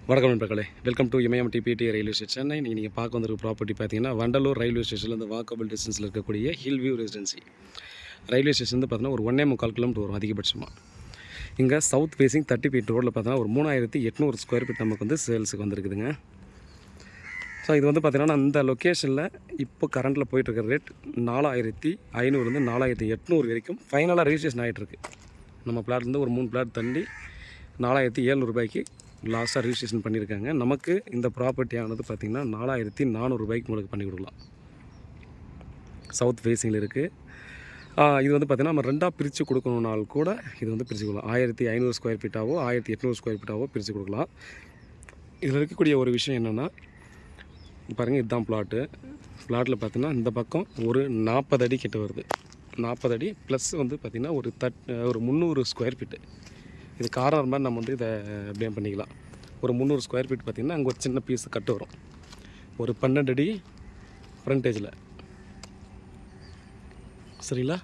வணக்கம் நண்பர்களே, welcome to MIMTPT railway station. இன்றைக்கி நீங்கள் பார்க்க வந்திருக்க ப்ராப்பர்ட்டி பார்த்தீங்கன்னா வண்டலூர் ரயில்வே ஸ்டேஷன்லேருந்து வாக்கபிள் டிஸ்டன்ஸில் இருக்கக்கூடிய hill view residency. Railway station வந்து பார்த்தீங்கன்னா ஒரு 1.25 கிலோமீட்டர் வரும் அதிகபட்சமாக. இங்கே சவுத் ஃபேஸிங் 30 ஃபீட் ரோடில் பார்த்தீங்கன்னா ஒரு 3800 ஸ்கொயர் ஃபீட் நமக்கு வந்து சேல்ஸுக்கு வந்துருக்குதுங்க. ஸோ இது வந்து பார்த்தீங்கன்னா அந்த லொக்கேஷனில் இப்போ கரண்ட்டில் போயிட்டுருக்க ரேட் 4500 4800 வரைக்கும் ஃபைனலாக ரெஜிஸ்ட்ரேஷன் ஆகிட்டுருக்கு. நம்ம பிளாட்லேருந்து ஒரு 3 பிளாட் தள்ளி 4700 ரூபாய்க்கு லாஸ்ட்டாக ரிஜிஸ்ட்ரேஷன் பண்ணியிருக்காங்க. நமக்கு இந்த ப்ராப்பர்ட்டி ஆனது பார்த்திங்கன்னா 4400 ரூபாய்க்கு உங்களுக்கு பண்ணி கொடுக்கலாம். சவுத் ஃபேஸிங்கில் இருக்குது. இது வந்து பார்த்திங்கன்னா நம்ம ரெண்டாக பிரித்து கொடுக்கணுன்னாலும் கூட இது வந்து பிரித்து கொடுக்கலாம். 1500 ஸ்கொயர் ஃபீட்டாவோ 1800 ஸ்கொயர் ஃபீட்டாவோ பிரித்து கொடுக்கலாம். இதில் இருக்கக்கூடிய ஒரு விஷயம் என்னென்னா, பாருங்கள், இதுதான் பிளாட்டில் பார்த்திங்கன்னா இந்த பக்கம் ஒரு 40 அடி கிட்ட வருது. 40 அடி ப்ளஸ் வந்து பார்த்திங்கன்னா ஒரு 300 ஸ்கொயர் ஃபீட்டு. இது கார்னர் மாதிரி நம்ம வந்து இதை அப்படியே பண்ணிக்கலாம். ஒரு 300 ஸ்கொயர் ஃபீட் பார்த்திங்கன்னா அங்கே ஒரு சின்ன பீஸ் கட்டு வரும். ஒரு 12 அடி ஃப்ரண்டேஜில், சரிங்களா?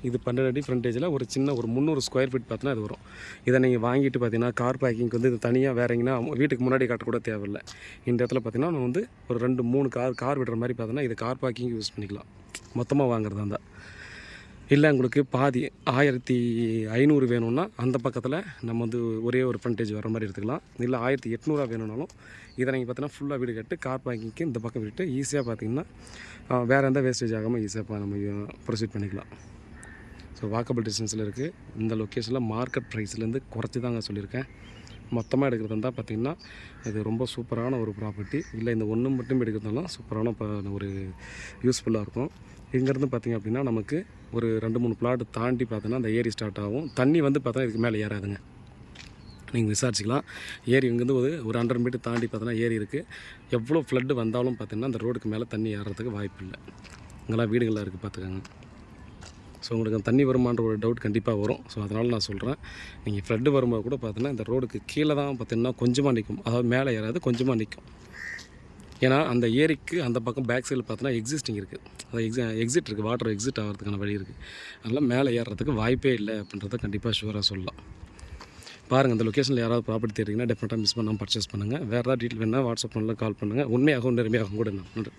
இது 12 அடி ஃப்ரண்டேஜில் ஒரு சின்ன ஒரு 300 ஸ்கொயர் ஃபீட் பார்த்தீங்கன்னா இது வரும். இதை நீங்கள் வாங்கிட்டு பார்த்தீங்கன்னா கார் பார்க்கிங்க்கு வந்து இது தனியாக வேறு எங்கன்னா வீட்டுக்கு முன்னாடி கட்டக்கூட தேவையில்லை. இந்த இடத்துல பார்த்திங்கன்னா நம்ம வந்து ஒரு 2-3 கார் விடுற மாதிரி பார்த்தோன்னா இது கார் பார்க்கிங் யூஸ் பண்ணிக்கலாம். மொத்தமாக வாங்குறதா இருந்தால். இல்லை உங்களுக்கு பாதி 1500 வேணும்னா அந்த பக்கத்தில் நம்ம வந்து ஒரே ஒரு ஃப்ரண்டேஜ் வர மாதிரி எடுத்துக்கலாம். இல்லை 1800 வேணும்னாலும் இதை நீங்கள் பார்த்தீங்கன்னா ஃபுல்லாக வீடு கட்டு கார் பார்க்கிங்க்கு இந்த பக்கம் விட்டு ஈஸியாக பார்த்திங்கன்னா வேறு எந்த வேஸ்டேஜ் ஆகாமல் ஈஸியாக நம்ம ப்ரொசீட் பண்ணிக்கலாம். ஸோ வாக்கபிள் டிஸ்டன்ஸில் இருக்குது. இந்த லொக்கேஷனில் மார்க்கெட் ப்ரைஸ்லேருந்து குறைச்சி தாங்க சொல்லியிருக்கேன். மொத்தமாக எடுக்கிறது இருந்தால் பார்த்திங்கன்னா இது ரொம்ப சூப்பரான ஒரு ப்ராப்பர்ட்டி. இல்லை இந்த ஒன்று மட்டும் எடுக்கிறதுனாலும் சூப்பரான ஒரு யூஸ்ஃபுல்லாக இருக்கும். இங்கேருந்து பார்த்திங்க அப்படின்னா நமக்கு ஒரு 2-3 பிளாட் தாண்டி பார்த்தோன்னா அந்த ஏரி ஸ்டார்ட் ஆகும். தண்ணி வந்து பார்த்தோன்னா இதுக்கு மேலே ஏறாதுங்க. நீங்கள் விசாரிச்சிக்கலாம். ஏரி இங்கேருந்து ஒரு 100 மீட்டர் தாண்டி பார்த்தோன்னா ஏரி இருக்குது. எவ்வளோ ஃப்ளட்டு வந்தாலும் பார்த்திங்கன்னா அந்த ரோடுக்கு மேலே தண்ணி ஏறுறதுக்கு வாய்ப்பு இல்லை. இங்கெல்லாம் வீடுகளாக இருக்குது, பார்த்துக்கோங்க. ஸோ உங்களுக்கு தண்ணி வருமான்ற ஒரு டவுட் கண்டிப்பாக வரும். ஸோ அதனால் நான் சொல்கிறேன், நீங்கள் ஃப்ளட்டு வரும்போது கூட பார்த்தீங்கன்னா இந்த ரோடுக்கு கீழே தான் பார்த்திங்கன்னா கொஞ்சமாக நிற்கும். அதாவது மேலே ஏறாது, கொஞ்சமாக நிற்கும். ஏன்னா அந்த ஏரிக்கு அந்த பக்கம் பேக் சைடில் பார்த்தோன்னா எக்ஸிஸ்டிங் இருக்குது. அது எக்ஸிட் இருக்குது, வாட்டர் எக்ஸிட் ஆகிறதுக்கான வழி இருக்குது. அதனால் மேலே ஏறுறதுக்கு வாய்ப்பே இல்லை அப்படின்றத கண்டிப்பாக ஷூராக சொல்லலாம். பாருங்கள், இந்த லொக்கேஷனில் யாராவது ப்ராப்பர்ட்டி தேடிங்கன்னா டெஃபினட்டாக மிஸ் பண்ணாமல் பர்ச்சேஸ் பண்ணுங்கள். வேறு ஏதாவது டீட்டெயில் வேணால் வாட்ஸ்அப் பண்ணலாம், கால் பண்ணுங்கள். உண்மையாகவும் நேர்மையாகவும் கூட. நன்றி.